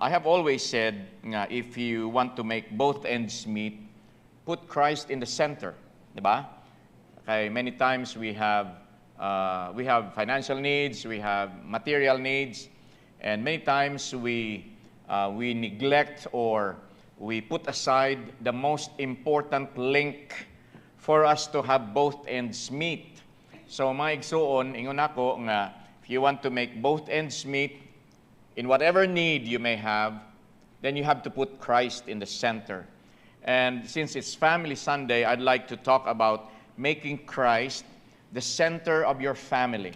I have always said, if you want to make both ends meet, put Christ in the center, di ba? Okay, many times we have financial needs, we have material needs, and many times we neglect or we put aside the most important link for us to have both ends meet. So maigsuon, ingon ako nga, if you want to make both ends meet, in whatever need you may have, then you have to put Christ in the center. And since it's Family Sunday, I'd like to talk about making Christ the center of your family.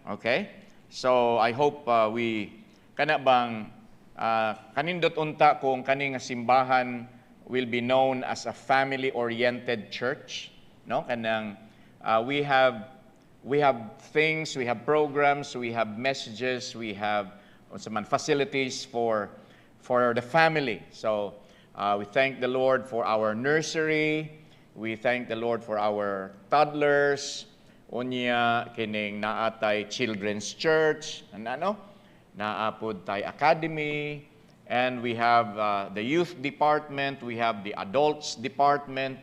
Okay? So I hope kanindot unta kung kaning simbahan will be known as a family-oriented church. No? Kanang we have things, we have programs, we have messages, we have some facilities for the family. So we thank the Lord for our nursery. We thank the Lord for our toddlers. Unya kining naatay children's church, naapod tay academy, and we have the youth department, we have the adults department,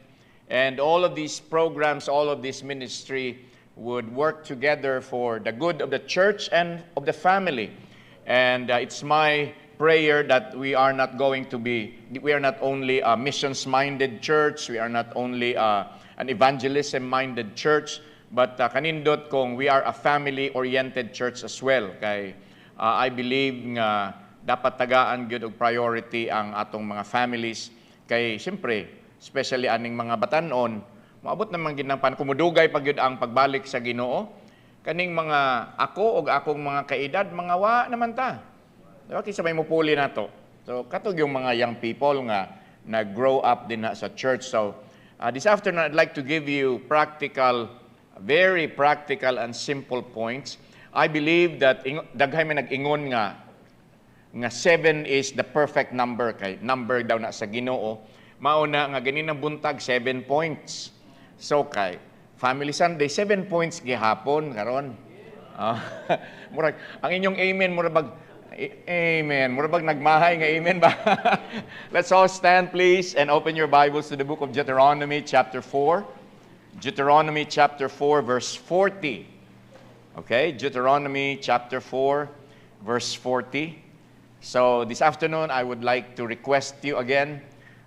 and all of these programs, all of this ministry would work together for the good of the church and of the family. And it's my prayer that we are not only a missions-minded church, we are not only an evangelism-minded church, but kanindot kung we are a family-oriented church as well. Kay I believe nga dapat tagaan gyud og priority ang atong mga families. Kay siyempre, especially aning mga batanon, maabot naman gid nang kumudugay pag gyud ang pagbalik sa Ginoo. Kaning mga ako og akong mga kaedad, mga wa naman ta. Diba? Kisa may mupuli na to. So, katog yung mga young people nga nag-grow up din na sa church. So, this afternoon, I'd like to give you very practical and simple points. I believe that daghay may nag-ingon nga 7 is the perfect number. Kay number daw na sa Ginoo. Mauna nga ganin ang buntag, 7 points. So, kay Family Sunday, 7 points gihapon karon. Murag ang inyong amen murag amen, murag nagmahay nga amen ba? Let's all stand please and open your Bibles to the book of Deuteronomy chapter 4. Deuteronomy chapter 4 verse 40. Okay, Deuteronomy chapter 4 verse 40. So this afternoon I would like to request you again,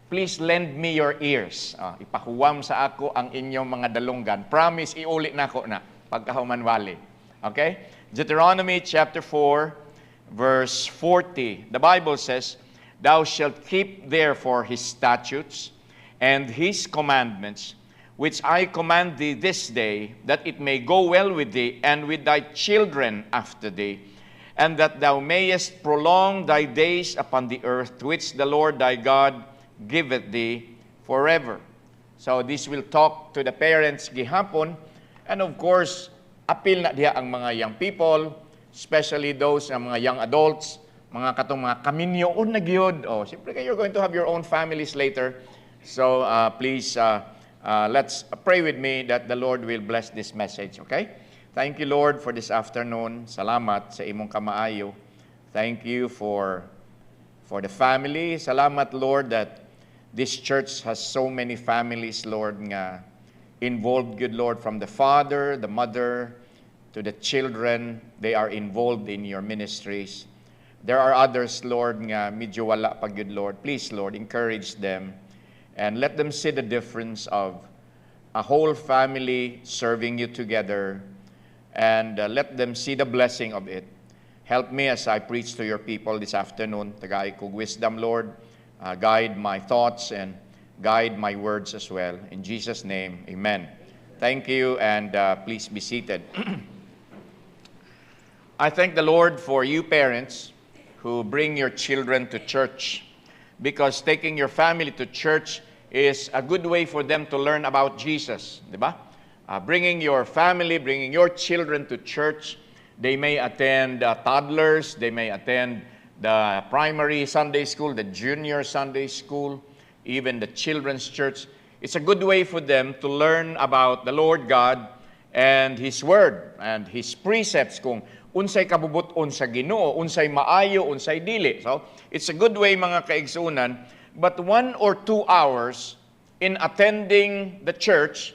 please lend me your ears. Ipahuwam sa ako ang inyong mga dalunggan. Promise, iulit na ako na pagkahuman wali. Okay? Deuteronomy chapter 4, verse 40. The Bible says, Thou shalt keep therefore his statutes and his commandments, which I command thee this day, that it may go well with thee and with thy children after thee, and that thou mayest prolong thy days upon the earth, which the Lord thy God giveth thee forever. So this will talk to the parents gihapon, and of course, appeal na diha ang mga young people, especially those mga young adults, mga katong mga kaminyoon na gyud. Siyempre you're going to have your own families later. So please, let's pray with me that the Lord will bless this message, okay? Thank you, Lord, for this afternoon. Salamat sa imong kamaayo. Thank you for the family. Salamat, Lord, that this church has so many families, Lord, nga involved, good Lord, from the father, the mother, to the children. They are involved in your ministries. There are others, Lord, nga medyo wala pa, good Lord. Please, Lord, encourage them and let them see the difference of a whole family serving you together, and let them see the blessing of it. Help me as I preach to your people this afternoon. Tagay ko wisdom, Lord. Guide my thoughts and guide my words as well. In Jesus' name, amen. Thank you, and please be seated. I thank the Lord for you parents who bring your children to church, because taking your family to church is a good way for them to learn about Jesus, diba? Bringing your family, bringing your children to church, they may attend toddlers, they may attend the primary Sunday school, the junior Sunday school, even the children's church. It's a good way for them to learn about the Lord God and His Word and His precepts, kung unsay kabubuton sa Ginoo, unsay maayo, unsay dili. So, it's a good way mga kaigsunan, but 1 or 2 hours in attending the church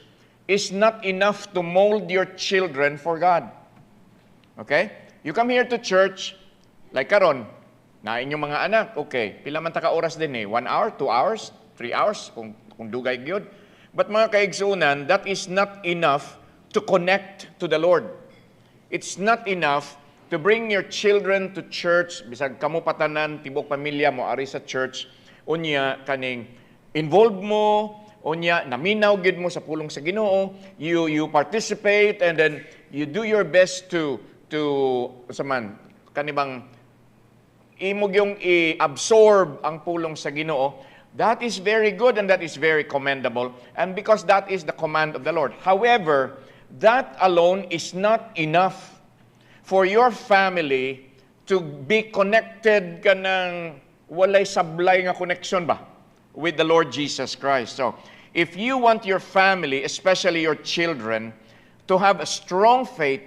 is not enough to mold your children for God. Okay? You come here to church, like karon, na inyong mga anak, okay, pila man ta ka oras din 1 hour, 2 hours, 3 hours, kung dugay gyud. But mga kaigsunan, that is not enough to connect to the Lord. It's not enough to bring your children to church, bisag kamo patanan, tibok pamilya mo ari sa church, unya kaning involved mo, unya naminaw gid mo sa pulong sa Ginoo, you participate and then you do your best to saman kanibang imog yung i-absorb ang pulong sa Ginoo. That is very good and that is very commendable, and because that is the command of the Lord. However, that alone is not enough for your family to be connected kanang walay sablay nga connection ba with the Lord Jesus Christ. So, if you want your family, especially your children, to have a strong faith,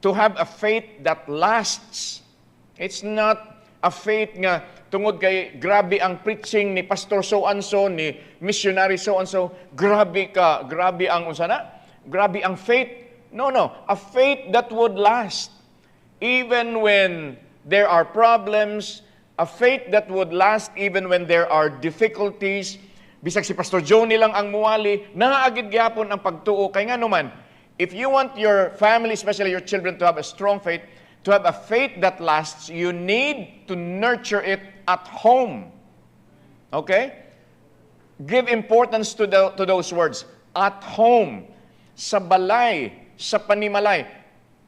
to have a faith that lasts, it's not a faith nga tungod kay grabe ang preaching ni pastor so-and-so, ni missionary so-and-so, grabe ang unsana, grabe ang faith. No, a faith that would last even when there are problems, a faith that would last even when there are difficulties. Bisag si Pastor Johnny lang ang muwali, naagid gyapon ang pagtuo. Kay nga naman, if you want your family, especially your children, to have a strong faith, to have a faith that lasts, you need to nurture it at home. Okay? Give importance to those words. At home. Sa balay, sa panimalay.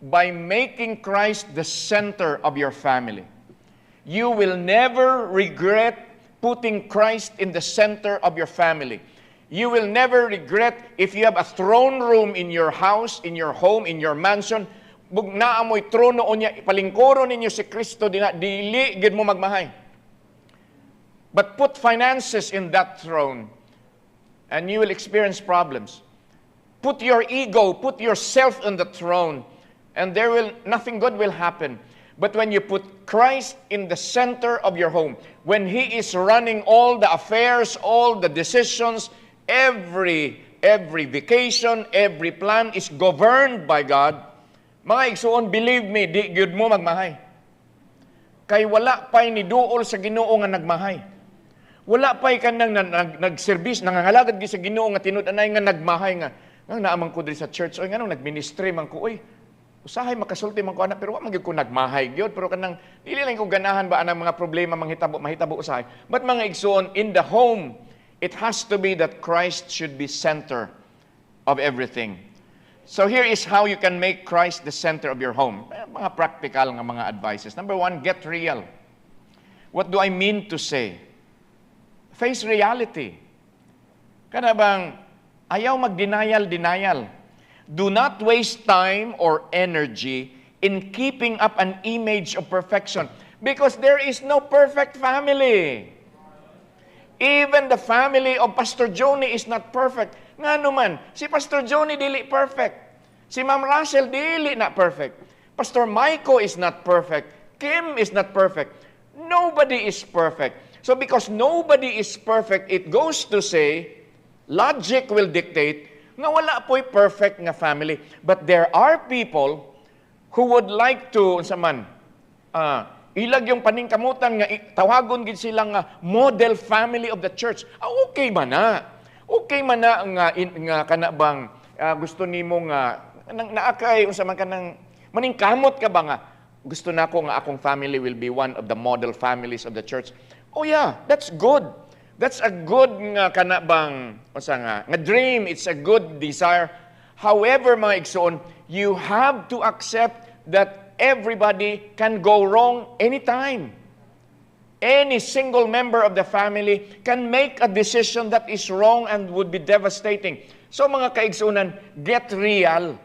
By making Christ the center of your family. You will never regret putting Christ in the center of your family. You will never regret if you have a throne room in your house, in your home, in your mansion. Bug naamoy trono niya, ipalingkoro ninyo si Kristo, dili gid mo magmahay. But put finances in that throne, and you will experience problems. Put your ego, put yourself on the throne, and nothing good will happen. But when you put Christ in the center of your home, when He is running all the affairs, all the decisions, every vacation, every plan is governed by God, mga igsuon, believe me, di gyud mo magmahay. Kay wala pa'y ni duol sa Ginoo nga nagmahay. Wala pa'y kanang nagservice, nangangalagad gi sa Ginoo nga tinud-anay nga nagmahay nga naamang ko diri sa church, oy nganong nagministry man ko, oy usahay makasulti man ko ana, pero wa man gyud ko nagmahay gyud, pero kanang dili lang ko ganahan ba anang mga problema mahitabo usahay. But mga igsuon, in the home, it has to be that Christ should be center of everything. So here is how you can make Christ the center of your home. Mga practical nga mga advices. Number 1, get real. What do I mean to say? Face reality. Kana bang ayaw mag-denial. Do not waste time or energy in keeping up an image of perfection, because there is no perfect family. Even the family of Pastor Johnny is not perfect. Nga naman, si Pastor Johnny dili perfect. Si Ma'am Russell dili na perfect. Pastor Michael is not perfect. Kim is not perfect. Nobody is perfect. So because nobody is perfect, it goes to say, logic will dictate nga wala po'y perfect nga family. But there are people who would like to, ilag yung paningkamutan nga tawagon gid sila nga model family of the church. Okay man na. Okay man na nga kana bang gusto nimo nga naakay unsa man kanang maningkamot ka ba nga gusto nako nga akong family will be one of the model families of the church. Oh yeah, that's good. That's a good nga kana bang unsa nga dream, it's a good desire. However, mga igsoon, you have to accept that everybody can go wrong anytime. Any single member of the family can make a decision that is wrong and would be devastating. So mga kaigsunan, get real.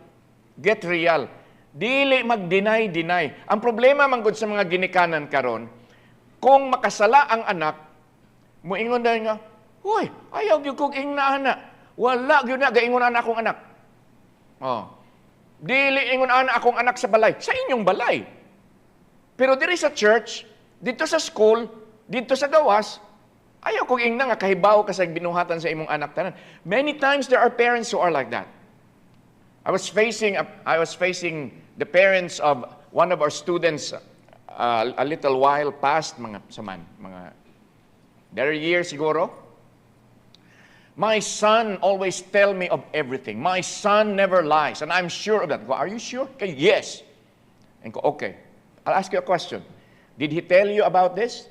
Get real. Dili mag-deny. Ang problema man gud sa mga ginikanan karon, kung makasala ang anak, moingon dahil nga, huy, ayaw gyud kog ingna anak. Wala gyud na gaingon anak akong anak. Oh. Dili ingon ana akong anak sa balay. Sa inyong balay. Pero diri sa church, dito sa school, dito sa gawas, ayaw kong ingna nga kahibaw ka sa binuhatan sa imong anak tanan. Many times there are parents who are like that. I was facing the parents of one of our students a little while past, mga there are years siguro. My son always tell me of everything. My son never lies, and I'm sure of that. Are you sure? Okay, yes. And go, okay. I'll ask you a question. Did he tell you about this?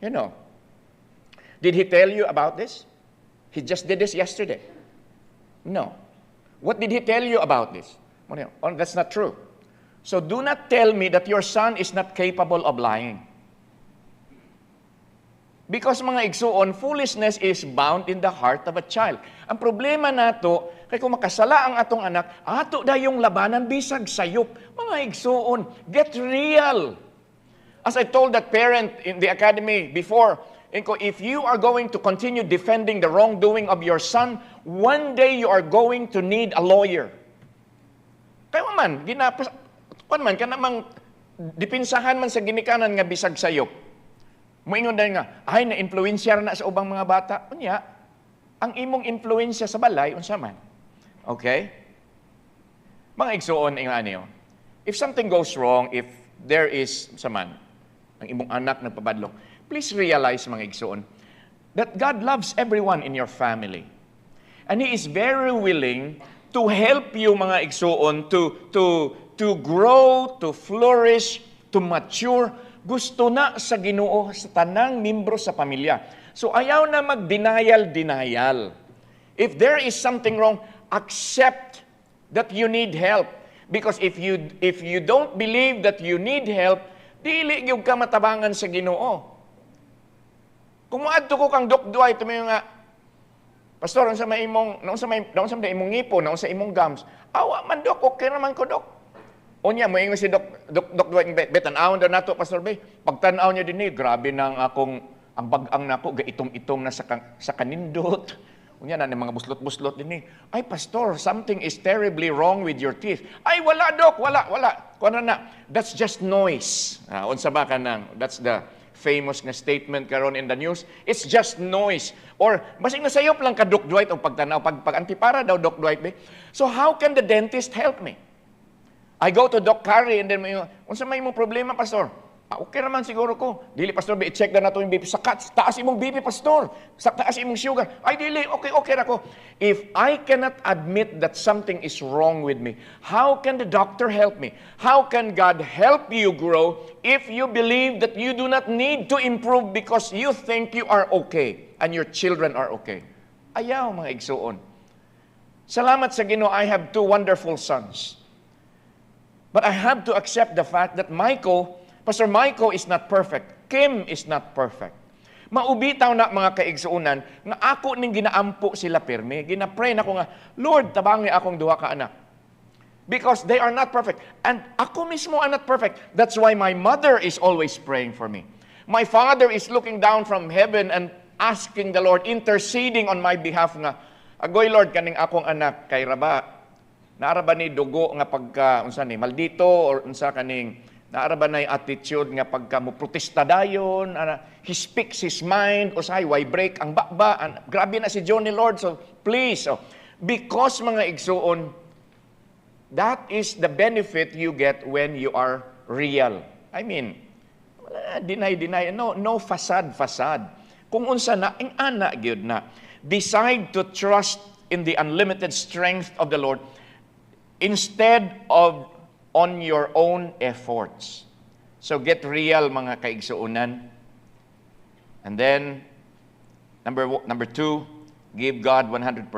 You know. Did he tell you about this? He just did this yesterday. No. What did he tell you about this? Oh, that's not true. So do not tell me that your son is not capable of lying. Because mga igsuon, foolishness is bound in the heart of a child. Ang problema nato, kay kung makasala ang atong anak, ato dayong labanan bisag sayop. Mga igsuon, get real. As I told that parent in the academy before, if you are going to continue defending the wrongdoing of your son, one day you are going to need a lawyer. Kaya man, ka namang dipinsahan man sa ginikanan nga bisag sayop. Moingon dahil nga, ay, na-influensya na sa ubang mga bata. Unya, ang imong influensya sa balay, unsa man. Okay? Mga igsuon, if something goes wrong, if there is, ang imong anak nagpabadlong, please realize, mga igsuon, that God loves everyone in your family. And He is very willing to help you, mga igsuon, to grow, to flourish, to mature. Gusto na sa Ginoo sa tanang membro sa pamilya. So ayaw na mag-denial. If there is something wrong, accept that you need help. Because if you don't believe that you need help, dili gyud ka matabangan sa Ginoo. Kung moadto ko kang dokduay tumayo nga, Pastor, unsa may imong imong ngipon, unsa imong gums? Awa man dok, okay naman ko dok. Unya, mo ingon si Dok Dwight, betan-awon daw nato, Pastor Bay. Pagtanaw niya din grabe nang ang bag-ang nako, gaitom-itom na sa kanindot. Unya, na mga buslot-buslot din Ay, Pastor, something is terribly wrong with your teeth. Ay, wala, Dok, wala. Kuno na, that's just noise. Unsa ba ka nang, that's the famous nga statement karon in the news. It's just noise. Or, basig nasayop lang ka, Dok Dwight, o pagtanaw, pag-antipara daw, Dok Dwight Bay. So, how can the dentist help me? I go to Doc Carrie and then unsa may imong problema, Pastor? Okay naman siguro ko. Dili, Pastor, i-check na nato yung BP. Taas imong BP, Pastor. Taas imong sugar. Ay, dili, okay na ko. If I cannot admit that something is wrong with me, how can the doctor help me? How can God help you grow if you believe that you do not need to improve because you think you are okay and your children are okay? Ayaw, mga igsuon. Salamat sa Ginoo, I have 2 wonderful sons. But I have to accept the fact that Pastor Michael is not perfect. Kim is not perfect. Maubitaw na mga kaigsuunan nga ako ning ginaampo sila pirmi. Ginapray na ko nga, Lord, tabangi akong 2 ka anak. Because they are not perfect. And ako mismo are not perfect. That's why my mother is always praying for me. My father is looking down from heaven and asking the Lord, interceding on my behalf nga, agoy Lord, kaning akong anak, kay Raba, naaraba ni dugo nga pagka unsa ni maldito or unsa kaning naaraba na attitude nga pagka mo protesta dayon, he speaks his mind, usay why break ang bakba, grabe na si Johnny Lord, so please, because mga igsuon, that is the benefit you get when you are real. I mean, deny, no facade. Kung unsa na, ang ana gyud na, decide to trust in the unlimited strength of the Lord, instead of on your own efforts. So get real, mga kaigsuunan. And then, number 2, give God 100%.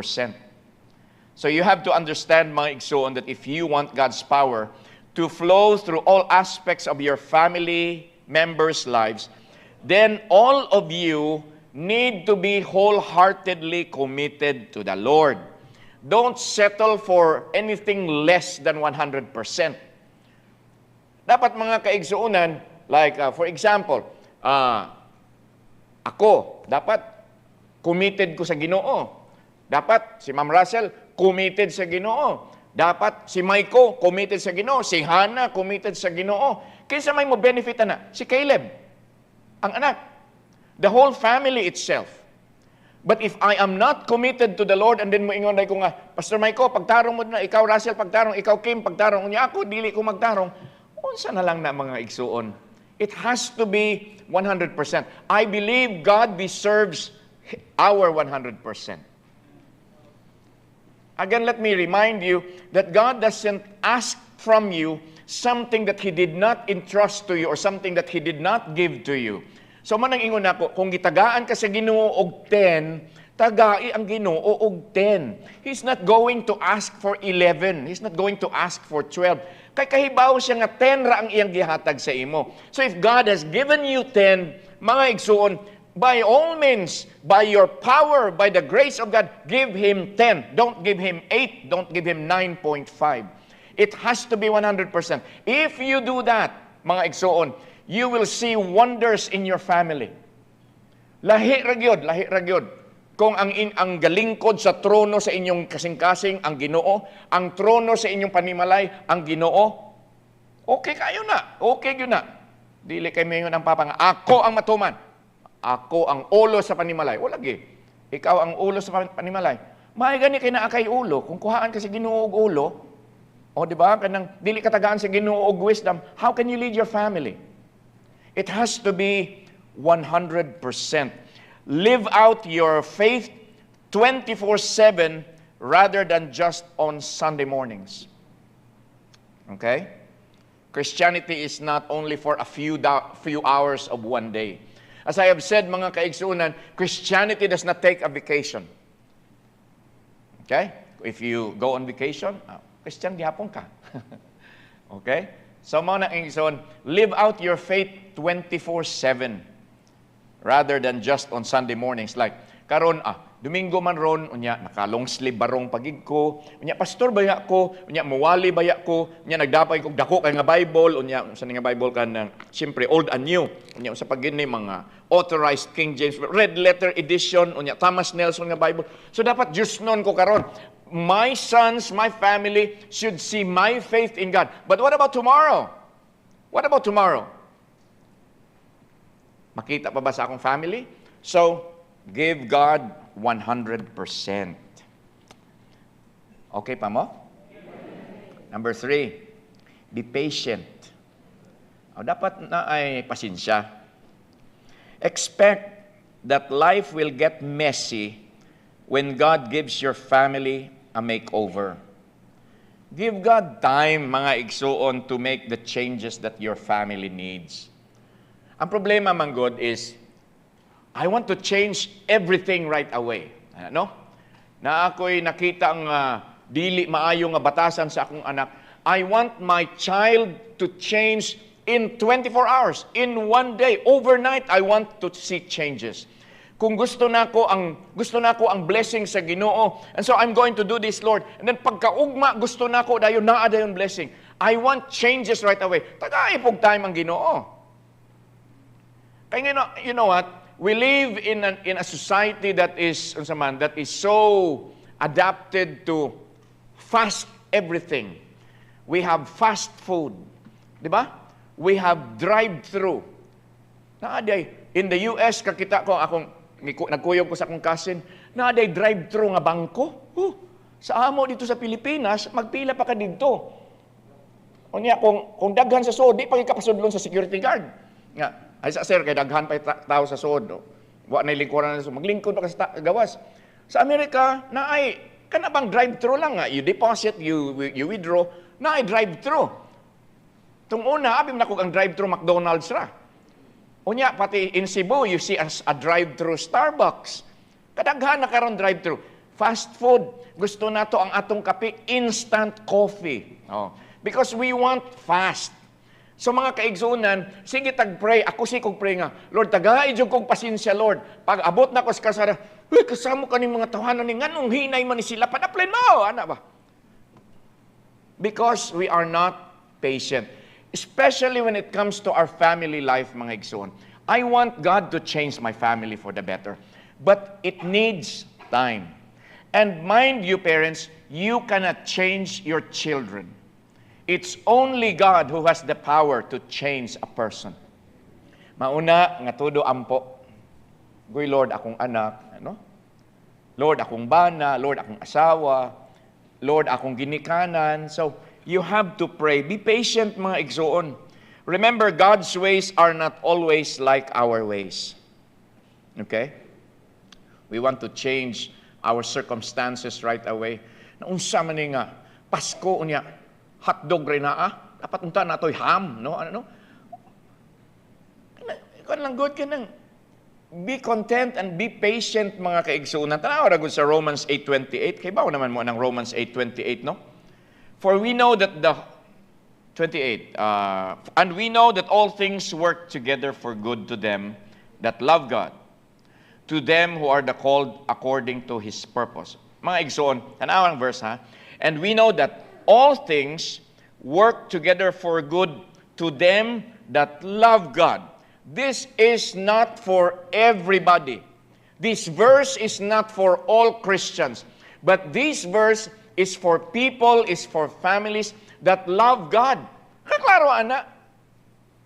So you have to understand, mga igsuon, that if you want God's power to flow through all aspects of your family members' lives, then all of you need to be wholeheartedly committed to the Lord. Don't settle for anything less than 100%. Dapat mga kaigsuunan, like for example, ako, dapat committed ko sa Ginoo. Dapat si Ma'am Russell, committed sa Ginoo. Dapat si Maiko committed sa Ginoo, si Hannah committed sa Ginoo. Kinsa may mo benefit na? Si Caleb, ang anak. The whole family itself. But if I am not committed to the Lord, and then mo ingon ko nga, Pastor Maiko, pagtarong mo na, ikaw Russell, pagtarong, ikaw Kim, pagtarong, unya ako, dili ko magtarong, unsa na lang na mga igsuon. It has to be 100%. I believe God deserves our 100%. Again, let me remind you that God doesn't ask from you something that He did not entrust to you or something that He did not give to you. So manang ingon ako, kung gitagaan ka sa Ginoo og 10, tagai ang Ginoo og 10. He's not going to ask for 11. He's not going to ask for 12. Kay kahibaw siya nga 10 ra ang iyang gihatag sa imo. So if God has given you 10, mga igsuon, by all means, by your power, by the grace of God, give Him 10. Don't give Him 8. Don't give Him 9.5. It has to be 100%. If you do that, mga igsuon, you will see wonders in your family. Lahi ra gyud. Kung ang galingkod sa trono sa inyong kasing-kasing ang Ginoo, ang trono sa inyong panimalay ang Ginoo, okay kayo na. Okay yun na. Dili kay mayon ang papa nga, ako ang matuman. Ako ang ulo sa panimalay. O lagi, ikaw ang ulo sa panimalay. May gani kay naa kay ulo. Kung kuhaan ka sa Ginoo og ulo, o di ba, kanang dili katagaan sa Ginoo og wisdom, how can you lead your family? It has to be 100%. Live out your faith 24/7 rather than just on Sunday mornings. Okay? Christianity is not only for a few hours of one day. As I have said, mga kaigsuunan, Christianity does not take a vacation. Okay? If you go on vacation, Christian gihapon ka. Okay? So mga kaigsuon, live out your faith 24/7 rather than just on Sunday mornings. Like, karon Domingo man ron, unya naka long sleeve barong pagig ko, unya pastor baya ko, unya muwali baya ko, unya nagdapay kog dako kay nga Bible, unya sa nga Bible kan siyempre old and new. Unya sa pagini mga authorized King James red letter edition, unya Thomas Nelson nga Bible. So dapat just non ko karon. My sons, my family should see my faith in God. But what about tomorrow? What about tomorrow? Makita pa ba sa akong family? So, give God 100%. Okay pa mo? Number 3, be patient. Dapat na ay pasensya. Expect that life will get messy when God gives your family a makeover. Give God time, mga igsuon, to make the changes that your family needs. Ang problema, man God, is I want to change everything right away. No? Na ako'y nakita ang dili maayo nga batasan sa akong anak. I want my child to change in 24 hours, in one day, overnight. I want to see changes. Kung gusto nako ang blessing sa Ginoo, and so I'm going to do this, Lord. And then pagkaugma gusto nako dayon naa dayon blessing. I want changes right away. Tagaipog time ang Ginoo. Kaya you know what? We live in a society that is so adapted to fast everything. We have fast food. Di ba? We have drive-thru. Naaday, in the US, kakita ko, nagkuyog ko sa akong cousin, naaday drive-thru nga bangko. Sa amo dito sa Pilipinas, magpila pa ka dito. Unya, kung daghan sa sod, di pa ikapasudlon sa security guard. Nga, ay sa sir, kay daghan pa tao sa sod. Wa na lingkuran na so. Maglingkod pa ka sa gawas. Sa Amerika, naay, kanabang drive-thru lang nga. You deposit, you withdraw, naay drive-thru. Tung una, abim na ko ang drive-thru McDonald's ra. Unya, pati in Cebu, you see a drive-thru Starbucks. Kadaghan na karon drive-thru. Fast food. Gusto na to ang atong kape, instant coffee. Because we want fast. So mga kaigsunan, sige tag-pray. Ako kog pray nga, Lord, tagaay jud kog pasensya, Lord. Pag abot na ko sa kasara, kasamo ka ni mga tawanan ni nganong hinay man ni sila, padaplay mo, ana ba? Because we are not patient. Especially when it comes to our family life, mga igsoon. I want God to change my family for the better. But it needs time. And mind you, parents, you cannot change your children. It's only God who has the power to change a person. Mauna, nga todo ampo. Goy, Lord, akong anak, ano? Lord, akong bana, Lord, akong asawa, Lord, akong ginikanan. So, you have to pray. Be patient, mga igsoon. Remember, God's ways are not always like our ways. Okay? We want to change our circumstances right away. Naunsa man ni nga, Pasko unya, hotdog rin na dapat unta na to'y ham, no? Ano? Ikaw lang good ka nang be content and be patient, mga kaigsunan. Tanaw ra gud sa Romans 8:28. Kay bawo naman mo ng Romans 8:28, no? For we know that the 28, and we know that all things work together for good to them that love God, to them who are the called according to His purpose. Mga igsoon, tanaw ang verse ha. And we know that all things work together for good to them that love God. This is not for everybody. This verse is not for all Christians. But this verse is for people, is for families that love God. Kaklaro, ana.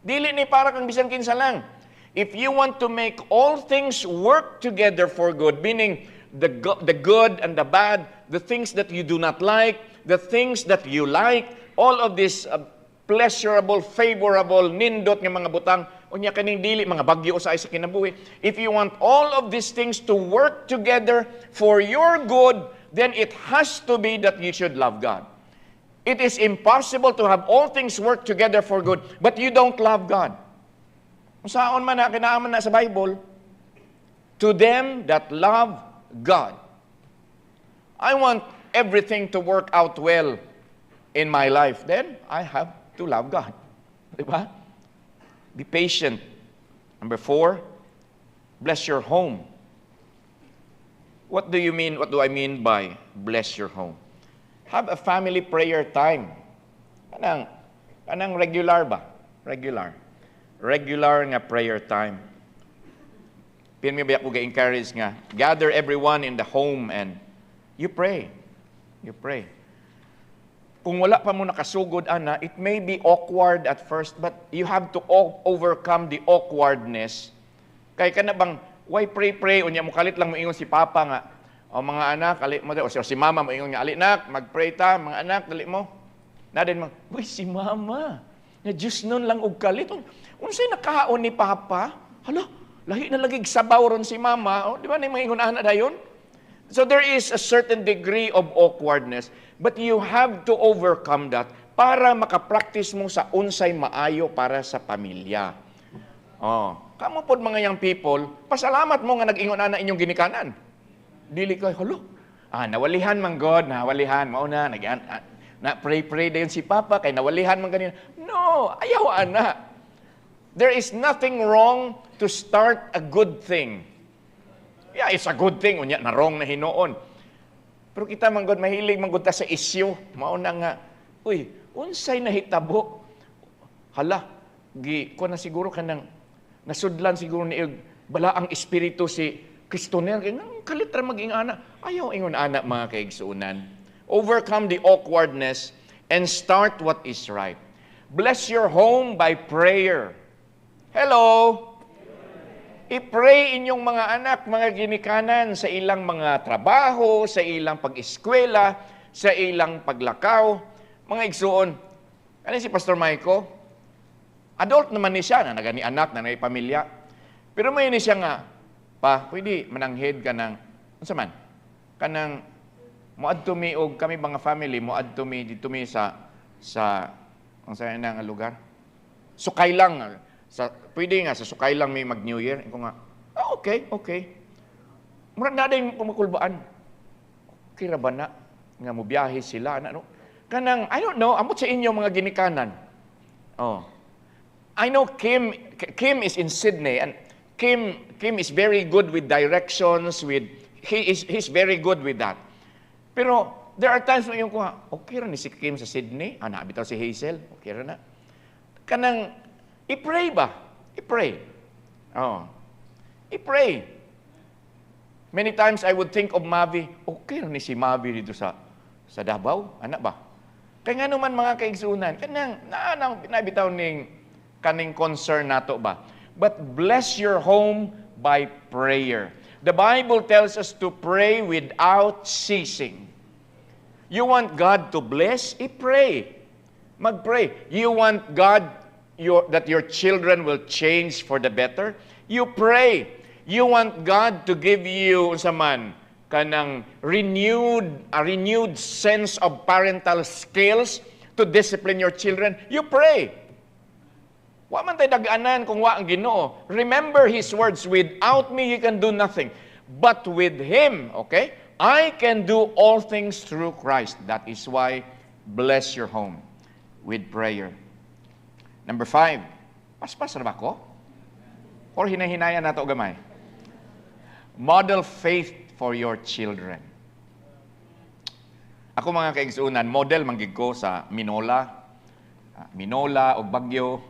Dili ni para kang bisan kinsa lang. If you want to make all things work together for good, meaning the good and the bad, the things that you do not like, the things that you like, all of this pleasurable, favorable, nindot ng mga butang, unya kaning dili, mga bagyo sa kinabuhi. If you want all of these things to work together for your good, then it has to be that you should love God. It is impossible to have all things work together for good, but you don't love God. Kung saan man na, kinaaman na sa Bible, to them that love God. I want everything to work out well in my life. Then, I have to love God. Diba? Be patient. Number 4, bless your home. What do you mean? What do I mean by bless your home? Have a family prayer time. Kanang regular ba? Regular nga prayer time. Pin mi ba ako ga-encourage nga, gather everyone in the home and you pray. You pray. Kung wala pa mo nakasugod, ana, it may be awkward at first, but you have to overcome the awkwardness. Kaya ka na bang, why pray? Unya mo kalit lang mo ingon si Papa nga, o mga anak, kalit mo, o si Mama mo ingon nga, alinak, mag-pray ta, mga anak, dali mo. Nadin mo, uy, si Mama, na Diyos nun lang og kalit. Unsay nakaon ni Papa? Hala, lahi na lagig sabaw ron si Mama. O, di ba na yung mga ingon anak dayon? So there is a certain degree of awkwardness, but you have to overcome that para makapractice mo sa unsay maayo para sa pamilya. Oh, kamo pod mga young people, pasalamat mo nga nag-ingon ana inyong ginikanan. Dili kay hulo. Nawalihan man God, nawalihan mao na pray dayon si Papa kay nawalihan man ganina. No, ayaw ana. There is nothing wrong to start a good thing. Yeah, it's a good thing. Unya, na wrong na hinoon. Pero kita man God, mahilig man God ta sa issue. Mauna nga, uy, unsay nahitabo? Hala, ko na siguro kanang nasudlan siguro ni bala ang espiritu si Kristonel. Kalitra maging ana. Ayaw ingon ana mga kaigsuunan. Overcome the awkwardness and start what is right. Bless your home by prayer. Hello? I-pray inyong mga anak, mga ginikanan sa ilang mga trabaho, sa ilang pag-eskwela, sa ilang paglakaw. Mga igsuon, ano si Pastor Maiko? Adult naman ni siya, na nagani anak, na nagani pamilya. Pero may ni siya nga, pa, pwede mananghid ka ng, ano man, kanang, muadto mi og kami mga family, muadto mi dito mi sa ang saan na nga lugar? Sukay lang, pwede nga, sa Sukay lang may mag-New Year. Iko nga, okay. Murag na din kumakulbaan. Okay ra ba na? Nga mo biyahe sila. Ano? Kanang, I don't know, amot sa inyo mga ginikanan. Oh. I know Kim is in Sydney, and Kim is very good with directions, he's very good with that. Pero, there are times na yung kuha, okay ra ni si Kim sa Sydney, nabitaw si Hazel, okay ra na. Kanang, I-pray ba? I-pray. Oh. I-pray. Many times I would think of Mavi, okay ni si Mavi dito sa Davao, anak ba? Kaya nga naman mga kaigsunan, kanang naanang pinabitaw ning kaning concern nato ba? But bless your home by prayer. The Bible tells us to pray without ceasing. You want God to bless? Pray. Mag-pray. You want God that your children will change for the better? You pray. You want God to give you kanang renewed sense of parental skills to discipline your children? You pray. Wa man tayo daganan kung wa ang Ginoo. Remember His words, without me you can do nothing. But with Him, okay, I can do all things through Christ. That is why, bless your home with prayer. Number 5, paspas na ba ko? Or hinahinaya na ito gamay? Model faith for your children. Ako mga kaigsunan, model manggig ko sa Minola o Bagyo,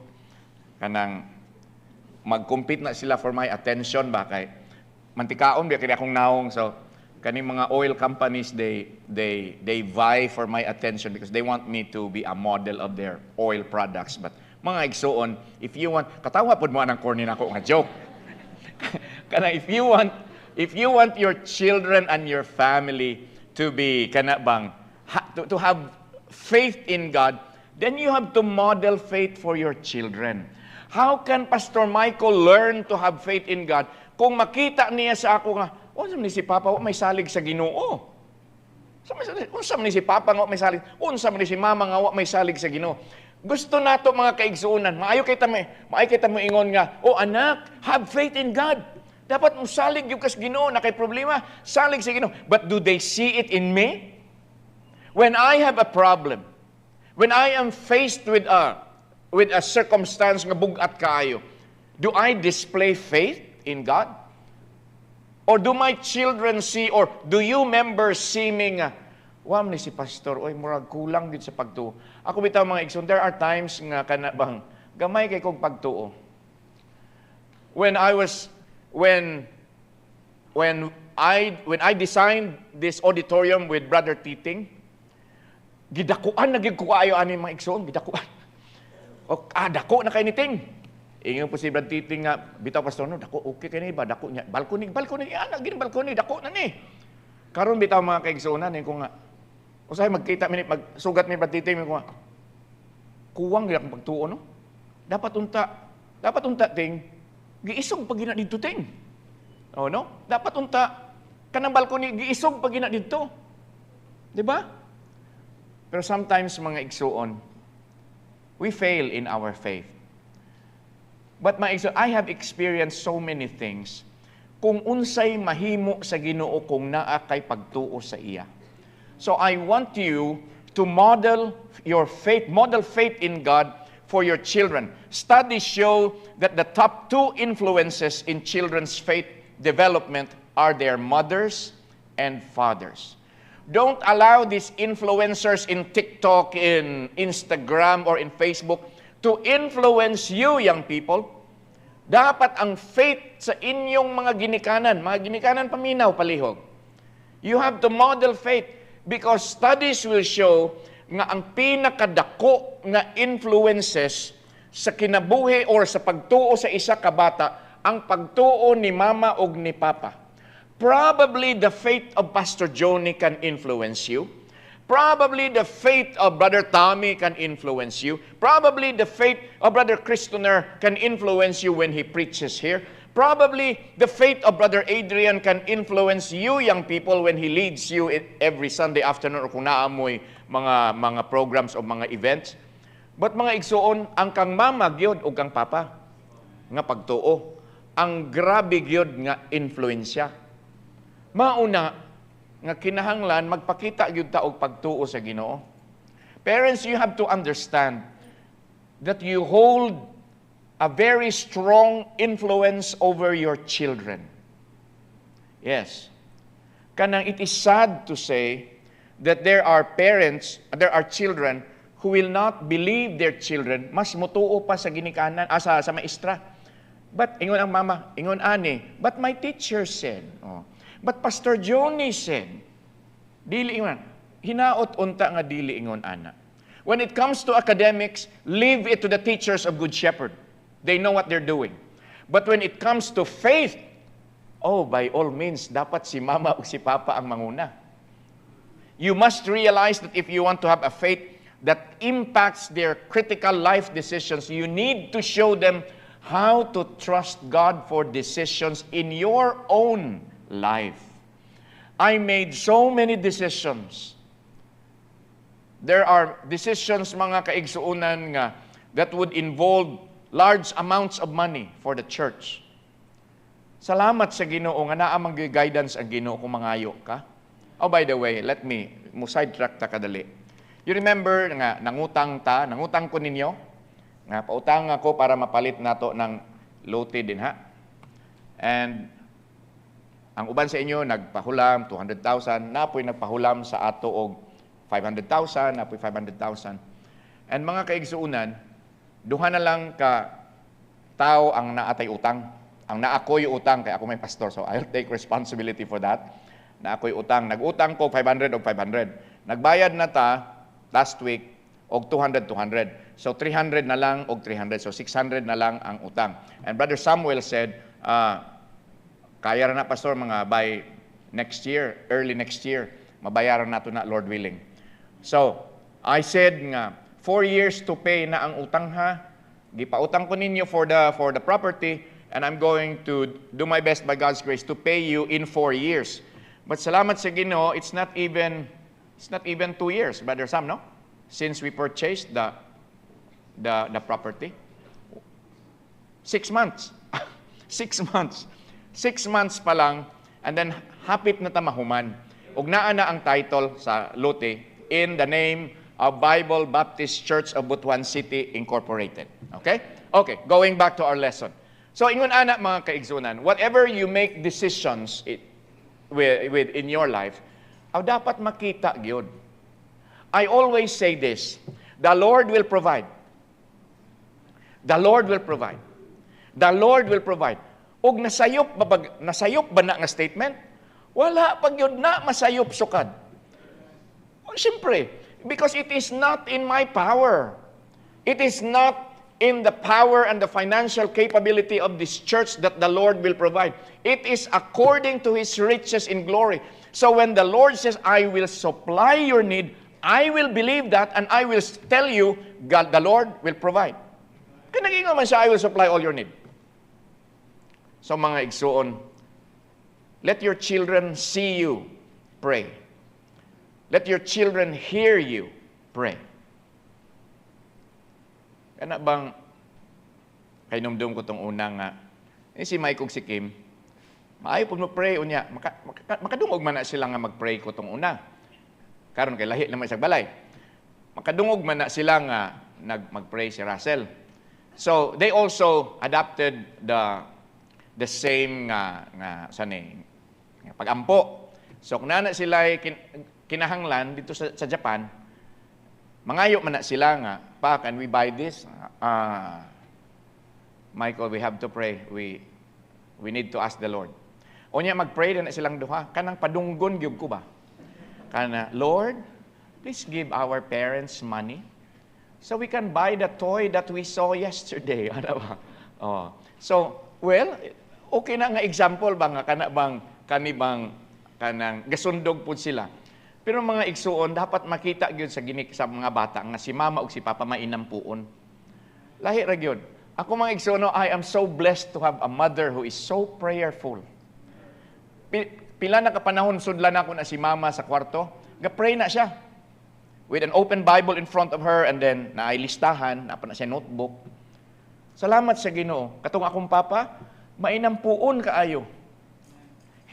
kanang mag-compete na sila for my attention ba kay mantikaon ba kaya akong naong, so kaning mga oil companies they vie for my attention because they want me to be a model of their oil products. But mga igsuon, if you want, katawa pod mo anang corny nako nga joke. Kana if you want your children and your family to be to have faith in God, then you have to model faith for your children. How can Pastor Michael learn to have faith in God kung makita niya sa ako nga, unsa man ni si Papa may salig sa Ginoo? Unsa man ni si Papa nga may salig? Unsa man ni si Mama nga may salig sa Ginoo? Gusto nato mga kaigsuonan, maayo kita mo ingon nga, anak, have faith in God. Dapat mo salig yung kas Ginoo na kay problema, salig sa Ginoo. But do they see it in me? When I have a problem, when I am faced with a circumstance nga bugat kaayo, do I display faith in God? Or do my children see, or do you members see me nga, wam ni si pastor, murag kulang gid sa pagtuo. Ako bitaw mga igsoon, there are times nga kanabang gamay kay kog pagtuo. When I designed this auditorium with Brother Titing, gidakuan na gid ko kaayo ani mga igsoon, gidakuan. Dako na kay ni Ting. Ingon po si Brad Titing nga, bitaw pastor no, dako okay kay ni ba, dako niya. Balcony, ana gin balcony, dako na ni. Karon bitaw mga kaigsuonan ko nga. Usahay magkita magsugat mi Brad Titing ko nga. Kuwang gyud ang pagtuo no. Dapat unta Ting, giisog pag gina didto Ting. No? Dapat unta kanang balcony giisog pag gina didto. Di ba? Pero sometimes mga igsuon, we fail in our faith. But I have experienced so many things kung unsay mahimo sa Ginoo kung naa kay pagtuo sa iya. So I want you to model faith in God for your children. Studies show that the top 2 influences in children's faith development are their mothers and fathers. Don't allow these influencers in TikTok, in Instagram, or in Facebook to influence you, young people. Dapat ang faith sa inyong mga ginikanan paminaw, palihog. You have to model faith because studies will show nga ang pinakadako nga influences sa kinabuhi or sa pagtuo sa isa ka bata, ang pagtuo ni mama ug ni papa. Probably the faith of Pastor Johnny can influence you. Probably the faith of Brother Tommy can influence you. Probably the faith of Brother Christoner can influence you when he preaches here. Probably the faith of Brother Adrian can influence you, young people, when he leads you every Sunday afternoon or kung naamoy mga programs o mga events. But mga igsuon, ang kang mama gyud o kang papa nga pagtuo, ang grabe gyud nga influensya. Mauna, nga kinahanglan, magpakita gyud ta og pagtuo sa Ginoo. Parents, you have to understand that you hold a very strong influence over your children. Yes. Kanang it is sad to say that there are children who will not believe their children, mas mutuo pa sa ginikanan, sa maestra. But, ingon ang mama, ingon ani, but my teacher said, But Pastor Johnny said, dili ingon, hinaot unta nga dili ingon ana. When it comes to academics, leave it to the teachers of Good Shepherd. They know what they're doing. But when it comes to faith, oh, by all means, dapat si mama o si papa ang manguna. You must realize that if you want to have a faith that impacts their critical life decisions, you need to show them how to trust God for decisions in your own life. I made so many decisions. There are decisions, mga kaigsuunan, nga that would involve large amounts of money for the church. Salamat sa Ginoo nga naa mang guidance ang Ginoo kung mangayo ka. Oh, by the way, let me sidetrack ta kadali. You remember nga nangutang ko ninyo nga pautang ako para mapalit nato ng lote din ha. And ang uban sa inyo nagpahulam 200,000, napoy nagpahulam sa ato og 500,000, napoy 500,000. And mga kaigsuunan, duha na lang ka tao ang naatay utang. Ang naakoy utang kay ako may pastor, so I'll take responsibility for that. Naakoy utang, nagutang ko 500 og 500. Nagbayad na ta last week og 200. So 300 na lang og 300. So 600 na lang ang utang. And Brother Samuel said, kaya na pastor mga by next year, early next year, mabayaran nato na Lord willing. So, I said nga 4 years to pay na ang utang ha. Gipautang ko ninyo for the property and I'm going to do my best by God's grace to pay you in 4 years. But salamat sa Ginoo, it's not even 2 years, Brother Sam, no? Since we purchased the property. 6 months. 6 months. 6 months pa lang, and then hapit na tamahuman. Ug naa na ang title sa lote, in the name of Bible Baptist Church of Butuan City Incorporated. Okay? Okay, going back to our lesson. So, ingon ana mga kaigsunan, whatever you make decisions with in your life, dapat makita gyud. I always say this, the Lord will provide. The Lord will provide. The Lord will provide. Og nasayop ba na nga statement? Wala pag yun na masayop sukad. Siyempre, because it is not in my power. It is not in the power and the financial capability of this church that the Lord will provide. It is according to His riches in glory. So when the Lord says, I will supply your need, I will believe that and I will tell you, God, the Lord will provide. Kaya nag-ingon man siya, I will supply all your need. So mga igsuon, let your children see you pray. Let your children hear you pray. Kana bang kainumdum ko tong una nga, si Mike ug si Kim, maayo pag mag-pray unya, makadungog man na sila nga mag-pray ko tong una. Karon kay lahi naman sa balay. Makadungog man na sila nga mag-pray si Russell. So they also adopted the same nga pagampo. So kung na sila kinahanglan dito sa Japan, mangayo man na sila nga, pa, can we buy this? Michael, we have to pray. We need to ask the Lord. O niya, mag-pray na silang duha. Kanang padunggon gyud ko ba? Kana, Lord, please give our parents money so we can buy the toy that we saw yesterday. Ano ba? Oh. So, well, okay na nga example ba nga kanang gasundog pud sila. Pero mga igsuon dapat makita gyud sa ginik sa mga bata nga si mama ug si papa mainampuon. Lahi ra gyud. Ako mga igsuon, I am so blessed to have a mother who is so prayerful. Pila na kapanahon sudlan ako na si mama sa kwarto, ga-pray na siya. With an open Bible in front of her and then naay listahan, napa na siya notebook. Salamat sa Ginoo. Katong akong papa, mainampuon kaayo.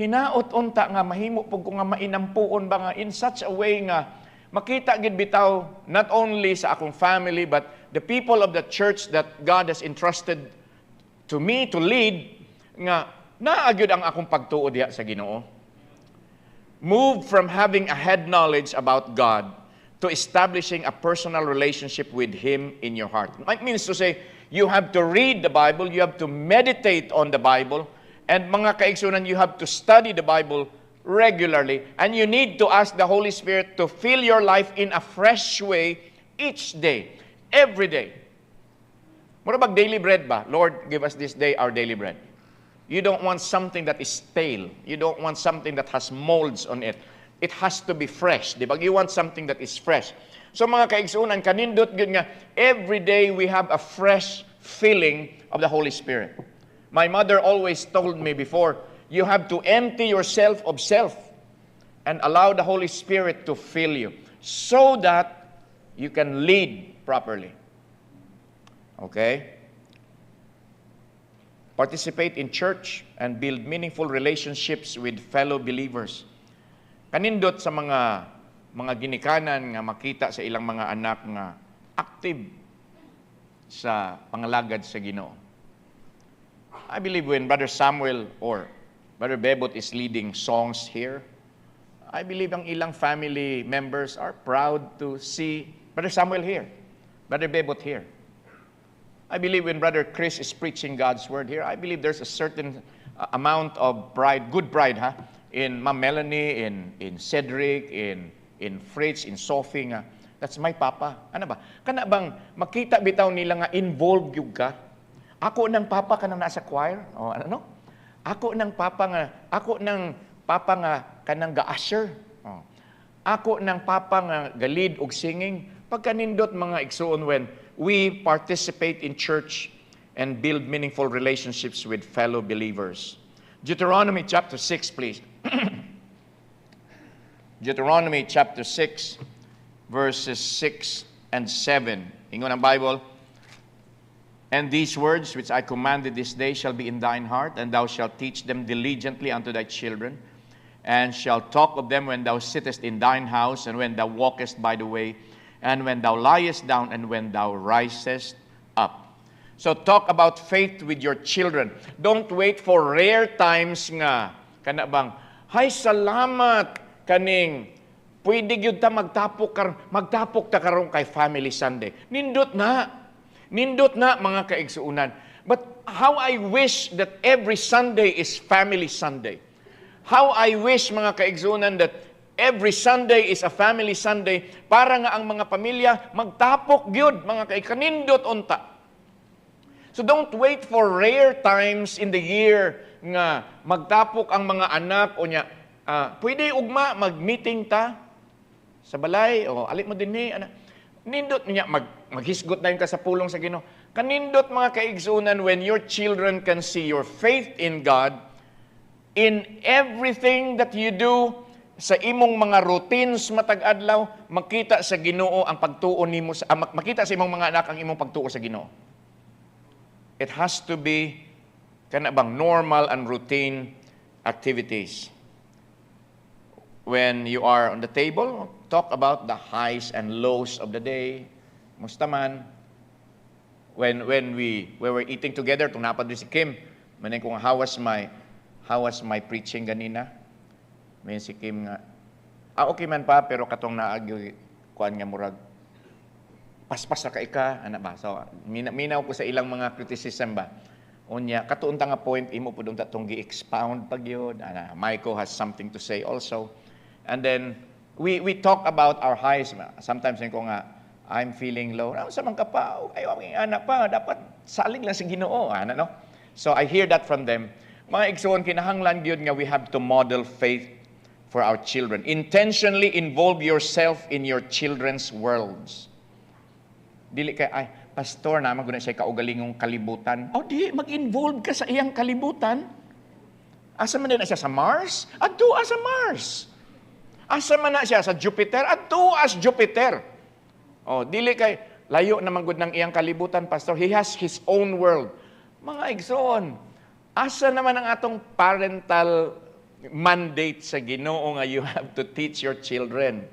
Hinaot unta nga mahimo pug ko nga mainampuon ba nga in such a way nga makita gid bitaw not only sa akong family but the people of the church that God has entrusted to me to lead nga naa gyud ang akong pagtuo diha sa Ginoo. Move from having a head knowledge about God to establishing a personal relationship with Him in your heart. It means to say, you have to read the Bible, you have to meditate on the Bible, and mga kaigsunan, you have to study the Bible regularly. And you need to ask the Holy Spirit to fill your life in a fresh way each day, every day. Mura bag daily bread ba? Lord, give us this day our daily bread. You don't want something that is stale. You don't want something that has molds on it. It has to be fresh. Di ba? You want something that is fresh. So mga kaigsuunan, kanindot yun nga, every day we have a fresh filling of the Holy Spirit. My mother always told me before, you have to empty yourself of self and allow the Holy Spirit to fill you so that you can lead properly. Okay? Participate in church and build meaningful relationships with fellow believers. Kanindot sa mga ginikanan nga makita sa ilang mga anak nga active sa pangalagad sa Ginoo. I believe when Brother Samuel or Brother Bebot is leading songs here, I believe ang ilang family members are proud to see Brother Samuel here, Brother Bebot here. I believe when Brother Chris is preaching God's Word here, I believe there's a certain amount of pride, good pride, in Ma'am Melanie, in Cedric, in Fritz, in Sophie nga. That's my papa. Ano ba? Kana bang makita bitaw nila nga involved yung ka? Ako ng papa ka nang nasa choir? O ano? Ako ng papa nga kanang ga-usher. O. Ako ng papa nga galid og singing. Pagkanindot mga igsuon when we participate in church and build meaningful relationships with fellow believers. Deuteronomy chapter 6, please. Deuteronomy chapter 6, verses 6 and 7. Ingon ang Bible, and these words which I commanded this day shall be in thine heart, and thou shalt teach them diligently unto thy children, and shalt talk of them when thou sittest in thine house, and when thou walkest by the way, and when thou liest down, and when thou risest up. So talk about faith with your children. Don't wait for rare times nga, kana bang, hay salamat kaning, pwede gyud ta magtapok ta karon kay Family Sunday. Nindot na mga kaigsuunan. But how I wish that every Sunday is Family Sunday. How I wish mga kaigsuunan that every Sunday is a Family Sunday para nga ang mga pamilya magtapok gyud mga kanindot unta. So don't wait for rare times in the year nga magtapok ang mga anak o nya pwede ugma mag-meeting ta sa balay o alit mo dinhi ana. Nindot niya maghisgot na ka sa pulong sa Ginoo. Kanindot mga kaigsunan when your children can see your faith in God in everything that you do, sa imong mga routines matag adlaw, makita sa Ginoo ang pagtuo nimo sa makita sa imong mga anak ang imong pagtuo sa Ginoo. It has to be kana bang normal and routine activities. When you are on the table, talk about the highs and lows of the day. Musta man. When we were eating together, tung napad si Kim, manin kung how was my preaching ganina? May si Kim nga, okay man pa, pero katong naagyo, kuan nga murag, paspas na ka ika, ana ba? So, minaw ko sa ilang mga criticism ba? Unya, katuunta nga point, imo po doon tatong gi-expound pag yun. Maiko has something to say also. And then, we talk about our highs. Sometimes, ko nga, I'm feeling low. Sa mga pa, ayaw ang anak pa, dapat saling lang sa Ginoo. No? So, I hear that from them. Mga igsoon, kinahanglan yun nga we have to model faith for our children. Intentionally involve yourself in your children's worlds. Dili kay, ay, pastor, naman ko na siya kaugalingong kalibutan. Oh, di, mag-involve ka sa iyang kalibutan. Asa man na siya sa Mars? Adto sa Mars. Asa man na siya sa Jupiter? Adto as Jupiter. Oh, dili kay, layo naman gud ng iyang kalibutan, pastor. He has his own world. Mga igsoon, asa naman ang atong parental mandate sa Ginoo nga you have to teach your children.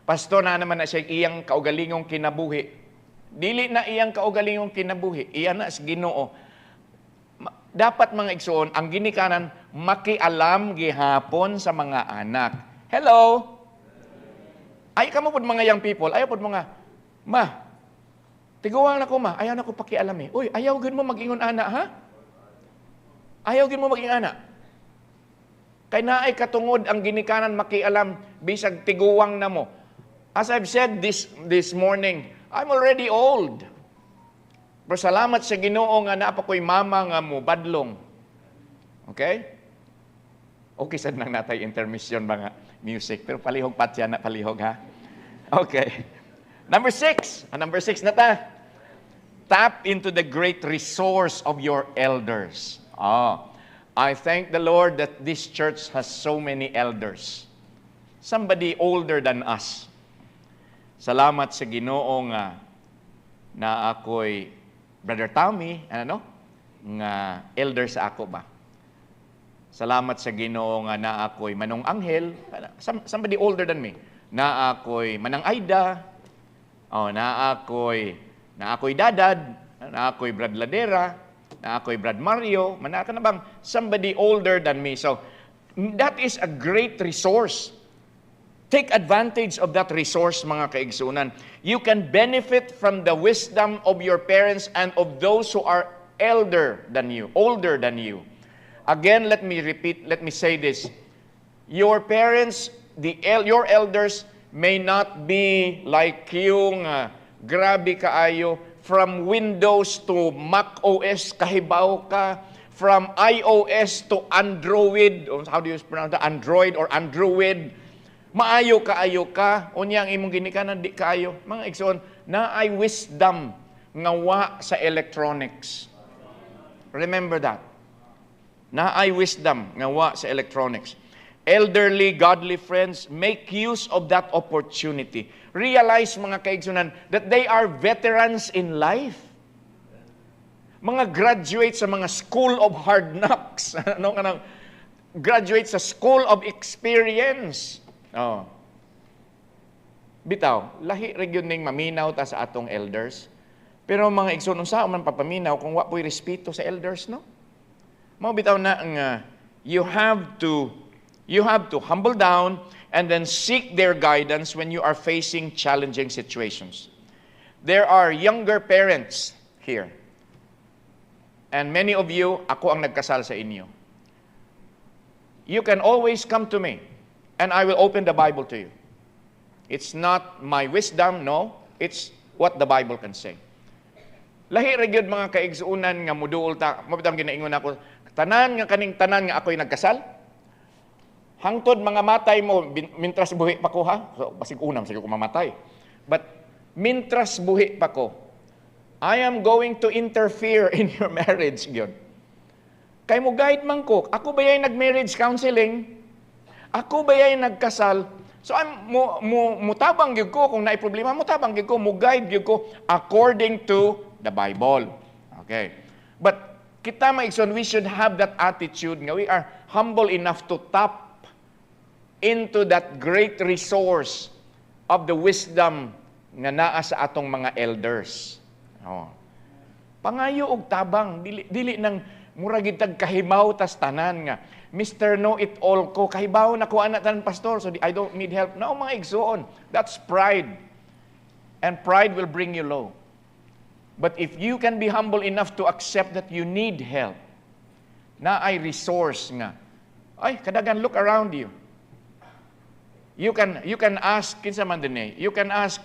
Pastor, na naman na siya iyang kaugalingong kinabuhi. Dili na iyang kaugalingong kinabuhi. Iyan na sa Ginoo. Dapat mga igsoon, ang ginikanan, makialam gihapon sa mga anak. Hello? Ay, kamo po mga young people, ayaw po mga, ma, tiguang na ko ma, ayaw na ko pakialam eh. Uy, ayaw gin mo mag-ingon ana, ha? Ayaw gin mo mag-ingon ana. Kay naay katungod ang ginikanan makialam bisag tiguwang na mo. As I've said this morning, I'm already old. Pero salamat sa Ginoo nga naa pa ko'y mama nga mo badlong. Okay? Okay, sad nang natay intermission mga music. Pero palihog patya na palihog ha. Okay. Number 6. Number 6 na ta. Tap into the great resource of your elders. I thank the Lord that this church has so many elders. Somebody older than us. Salamat sa Ginoo nga na ako'y Brother Tommy, nga elder sa ako ba. Salamat sa Ginoo nga na ako'y Manong Anghel, somebody older than me. Na ako'y Manang Aida, na ako'y Dadad, na ako'y Brad Ladera, na ako'y Brad Mario, manaka na bang somebody older than me. So, that is a great resource. Take advantage of that resource, mga kaigsunan. You can benefit from the wisdom of your parents and of those who are older than you. Again, let me say this. Your parents, your elders may not be like you, grabe kaayo, from Windows to Mac OS, kahibaw ka, from iOS to Android, how do you pronounce that? Android or Android. Maayo kaayo ka, unyang imong ginikanan di kaayo. Mga igsoon, naay wisdom ngawa sa electronics. Remember that. Naay wisdom ngawa sa electronics. Elderly, godly friends, make use of that opportunity. Realize, mga kaigsunan, that they are veterans in life. Mga graduates sa mga school of hard knocks. Graduate sa school of experience. Bitaw, lahi regyon ning maminaw ta sa atong elders. Pero mga igsoon, unsa man papaminaw kung wa po'y respeto sa elders, no? Mao bitaw na nga you have to humble down and then seek their guidance when you are facing challenging situations. There are younger parents here. And many of you, ako ang nagkasal sa inyo. You can always come to me and I will open the Bible to you. It's not my wisdom, no. It's what the Bible can say. Lahi ra gyud mga kaigsuunan nga muduol ta, mabitang ginaingon ako, tanan nga ako'y nagkasal. Hangtod mga matay mo, mintras buhi pa ko ha. So, basig unang sige ko mamatay. But mintras buhi pa ko, I am going to interfere in your marriage gyud. Kay mo guide man ko, ako ba yay nag-marriage counseling? Ako ba yay nagkasal? So I'm mutabang gyud ko kung naay problema, mutabang gyud ko, mo guide gyud ko according to the Bible. Okay. But kita maigsoon, we should have that attitude nga we are humble enough to tap into that great resource of the wisdom nga naa sa atong mga elders. Pangayo og tabang, dili nang murag gid kahibaw tas tanan nga Mr. Know-it-all ko, kahibaw na ko anak tanan pastor, so I don't need help. No, mga igsoon, that's pride. And pride will bring you low. But if you can be humble enough to accept that you need help, na ay resource nga, ay, kadagan, look around you. You can ask, kinsa man din you can ask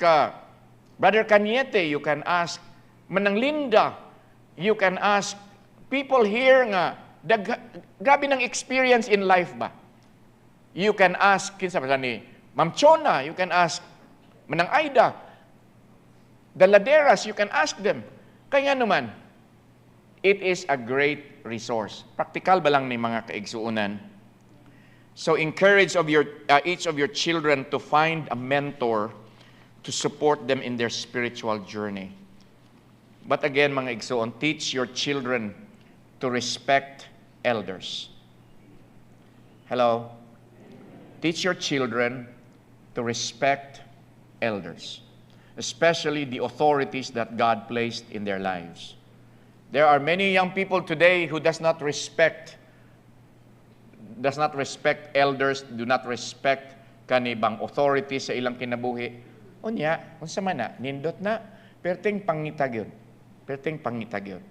Brother Cañete, you can ask Manang Linda, you can ask people here nga, grabe ng experience in life ba? You can ask, kinsa man ni Ma'am Chona, you can ask Manang Aida, the Laderas, you can ask them. Kaya naman, it is a great resource. Praktikal ba lang ni mga kaigsuunan? So encourage each of your children to find a mentor to support them in their spiritual journey. But again, mga igsuon, teach your children to respect elders. Hello? Teach your children to respect elders, especially the authorities that God placed in their lives. There are many young people today who does not respect elders, do not respect kanibang authorities sa ilang kinabuhi. Unya, unsa man na, nindot na, perting pangitag yun.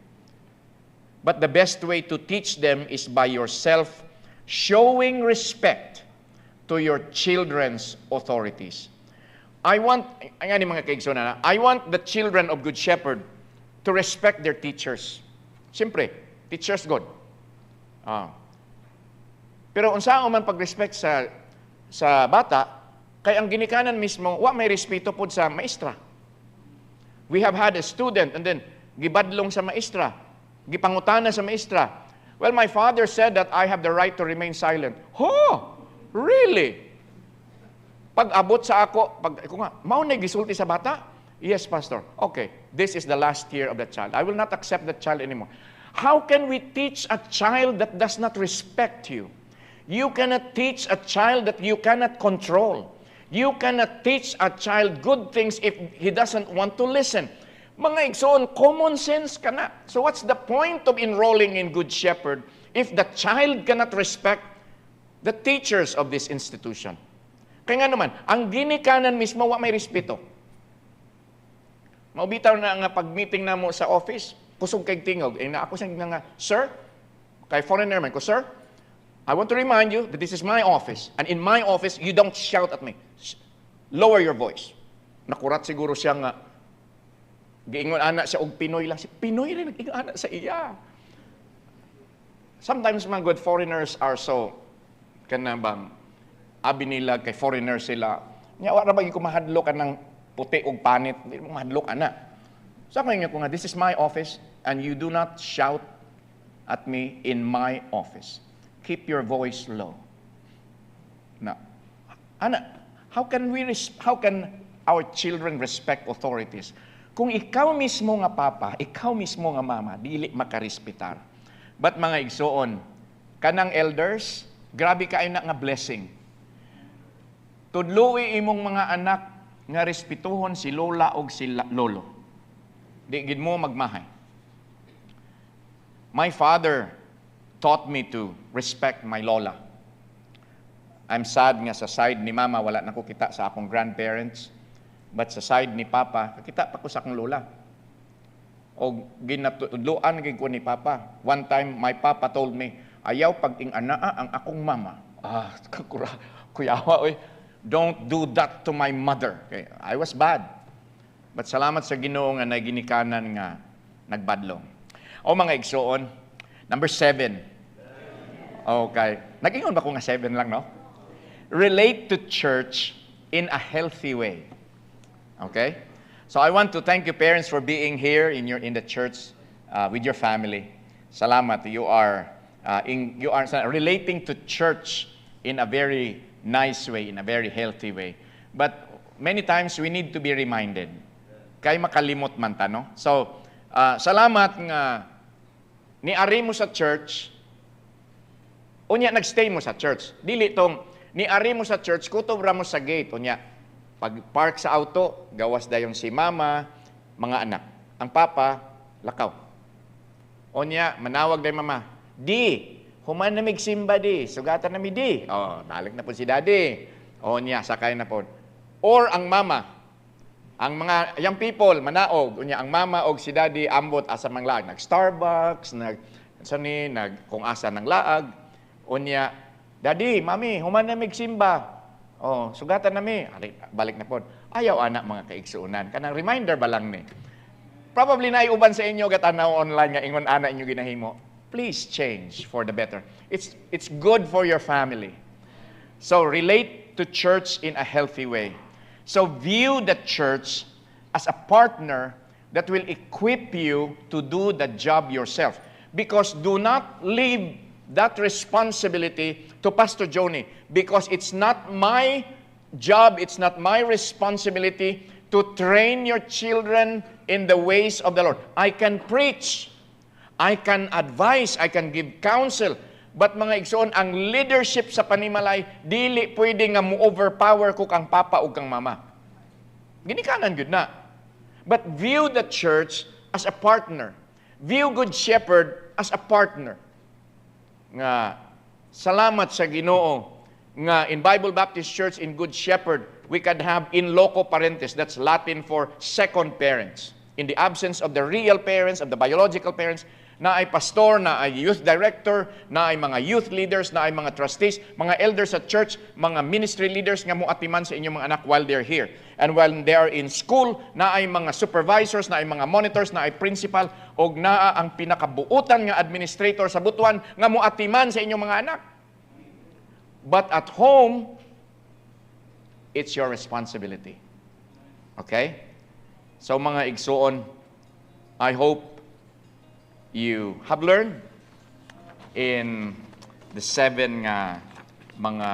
But the best way to teach them is by yourself showing respect to your children's authorities. I want the children of Good Shepherd to respect their teachers. Siyempre, teachers God. Pero unsa man pag-respect sa bata, kay ang ginikanan mismo, wa may respeto pod sa maestra. We have had a student and then gibadlong sa maestra, gipangutana sa maestra. Well, my father said that I have the right to remain silent. Oh, really? Pag-abot sa ako nga, mao na gisulti sa bata? Yes, Pastor. Okay, this is the last year of the child. I will not accept that child anymore. How can we teach a child that does not respect you? You cannot teach a child that you cannot control. You cannot teach a child good things if he doesn't want to listen. Mga igsoon, common sense ka na. So what's the point of enrolling in Good Shepherd if the child cannot respect the teachers of this institution? Kaya nga naman, ang ginikanan mismo, wa may respeto. Maubitaw na nga pag-meeting na mo sa office, kusog kay tingog. Na ako sa nga, sir, kay foreigner man ko, sir, I want to remind you that this is my office. And in my office, you don't shout at me. Lower your voice. Nakurat siguro siya nga, giingon anak siya og Pinoy lang. Pinoy rin nag-ingon anak sa iya. Sometimes mga good foreigners are so, kanabang, abi nila kay foreigners sila. Nya wala ba ko mahadlok ka ng puti og panit, hindi mo mahadlok ana. So ko nga this is my office and you do not shout at me in my office. Keep your voice low. Now, ana, how can our children respect authorities? Kung ikaw mismo nga papa, ikaw mismo nga mama, dili makarespetar. But mga igsoon, kanang elders, grabe kayo na nga blessing. Tudluwi imong mga anak nga respetuhon si lola o si lolo. Di gid mo magmahay. My father taught me to respect my lola. I'm sad nga sa side ni mama, wala na ko kita sa akong grandparents. But sa side ni papa, kita pa ko sa akong lola. O ginatudluan gid ko ni papa. One time, my papa told me, ayaw pag-ing anaa ang akong mama. Kuyawa, oy. Don't do that to my mother. Okay? I was bad. But salamat sa Ginoo nga naginikanan nga nagbadlong. O mga igsoon, number 7. Okay. Nag-ingon ba ko nga 7 lang, no? Relate to church in a healthy way. Okay? So I want to thank you parents for being here in the church with your family. Salamat. You are relating to church in a very nice way, in a very healthy way. But many times we need to be reminded. Kay makalimot man ta, no? So, salamat nga niari mo sa church, unya nagstay mo sa church. Dili tong niari mo sa church, kutob ra mo sa gate, unya pag park sa auto, gawas dayon si mama, mga anak. Ang papa, lakaw. Unya, manawag day mama, di, human na migsimba di, sugatan na mi di. Oh, balik na po si daddy. Unya, sakay na po. Or ang mama, ang mga young people, manaog, unya, ang mama og si daddy, ambot asa mang laag. Nag-Starbucks, kung asa ng laag. Unya, daddy, mami, human na migsimba. Oh, sugatan na mi. Balik na po. Ayaw anak mga kaigsuunan. Kanang reminder ba lang ni? Probably na iuban sa inyo gatanaw online nga ingon ana inyo ginahimo. Please change for the better. It's good for your family. So relate to church in a healthy way. So view the church as a partner that will equip you to do the job yourself. Because do not leave that responsibility to Pastor Joni, because it's not my job, it's not my responsibility to train your children in the ways of the Lord. I can preach, I can advise, I can give counsel, but mga igsoon, ang leadership sa panimalay, dili pwede nga mo-overpower ko kang papa o kang mama. Ginikanan good na. But view the church as a partner. View Good Shepherd as a partner. Nga salamat sa Ginoo nga in Bible Baptist Church in Good Shepherd we can have in loco parentis, that's Latin for second parents. In the absence of the real parents, of the biological parents, na ay pastor, na ay youth director, na ay mga youth leaders, na ay mga trustees, mga elders at church, mga ministry leaders nga muatiman sa inyong mga anak while they're here. And while they are in school, na ay mga supervisors, na ay mga monitors, na ay principal, o naa ang pinakabuutan nga administrator sa butuan nga muatiman sa inyong mga anak. But at home, it's your responsibility. Okay? So mga igsuon, I hope you have learned in the 7 mga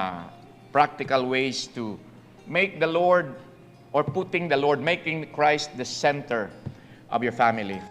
practical ways to make the Lord, or putting the Lord, making Christ the center of your family.